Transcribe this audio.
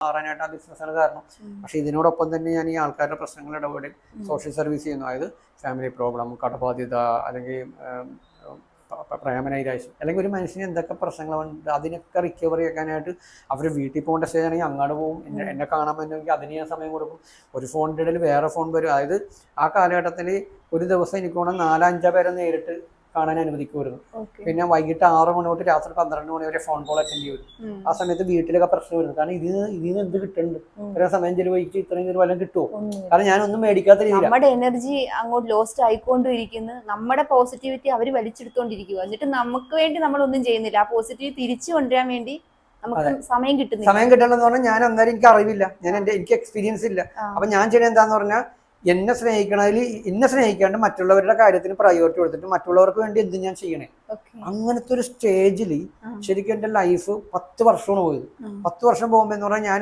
മാറാനായിട്ട് ആ ബിസിനസ്സാണ് കാരണം. പക്ഷെ ഇതിനോടൊപ്പം തന്നെ ഞാൻ ഈ ആൾക്കാരുടെ പ്രശ്നങ്ങൾ ഇടപെടൽ സോഷ്യൽ സർവീസ് ചെയ്യുന്നു. അതായത് ഫാമിലി പ്രോബ്ലം, കടബാധ്യത, അല്ലെങ്കിൽ പ്രേമനൈരാശ്യം, അല്ലെങ്കിൽ ഒരു മനുഷ്യന് എന്തൊക്കെ പ്രശ്നങ്ങളുണ്ട് അതിനൊക്കെ റിക്കവറി ആക്കാനായിട്ട് അവർ വീട്ടിൽ പോകേണ്ട സ്റ്റേജ് ആണെങ്കിൽ അങ്ങോട്ട് പോകും. എന്നെ കാണാൻ പറ്റുമെങ്കിൽ അതിന് ഞാൻ സമയം കൊടുക്കും. ഒരു ഫോണിൻ്റെ ഇടയിൽ വേറെ ഫോൺ വരും. അതായത് ആ കാലഘട്ടത്തിൽ ഒരു ദിവസം എനിക്ക് വേണം 4-5 പേരെ നേരിട്ട് കാണാൻ അനുവദിക്കുമായിരുന്നു. പിന്നെ വൈകിട്ട് 6 മണി തൊട്ട് രാത്രി 12 മണി വരെ ഫോൺ കോൾ അറ്റൻഡ് ചെയ്യും. ആ സമയത്ത് വീട്ടിലൊക്കെ പ്രശ്നം വരുന്നു. കാരണം ഇതിന് എന്ത് കിട്ടുന്നുണ്ട്? ഇത്രയും സമയം ചെലവഴിച്ച് ഇത്രയും വല്ലതും കിട്ടുമോ? കാരണം ഞാനൊന്നും മേടിക്കാത്ത രീതിയിൽ നമ്മുടെ എനർജി അങ്ങോട്ട് ലോസ്റ്റ് ആയിക്കൊണ്ടിരിക്കുന്നു. നമ്മുടെ പോസിറ്റിവിറ്റി അവർ വലിച്ചെടുത്തോണ്ടിരിക്കുക. എന്നിട്ട് നമുക്ക് വേണ്ടി നമ്മളൊന്നും ചെയ്യുന്നില്ല. ആ പോസിറ്റിവിറ്റി തിരിച്ചു കൊണ്ടുവരാൻ വേണ്ടി നമുക്ക് സമയം കിട്ടണമെന്ന് പറഞ്ഞാൽ ഞാൻ അന്നേരം എനിക്ക് അറിവില്ല, എനിക്ക് എക്സ്പീരിയൻസ് ഇല്ല. അപ്പൊ ഞാൻ ചെയ്യുന്നത് എന്താന്ന് പറഞ്ഞാൽ എന്നെ സ്നേഹിക്കാണ്ട് മറ്റുള്ളവരുടെ കാര്യത്തിന് പ്രയോറിറ്റി കൊടുത്തിട്ട് മറ്റുള്ളവർക്ക് വേണ്ടി എന്ത് ഞാൻ ചെയ്യണേ. അങ്ങനത്തെ ഒരു സ്റ്റേജിൽ ശരിക്കും എൻ്റെ ലൈഫ് 10 വർഷമാണ് പോയത്. 10 വർഷം പോകുമ്പോൾ എന്ന് പറഞ്ഞാൽ ഞാൻ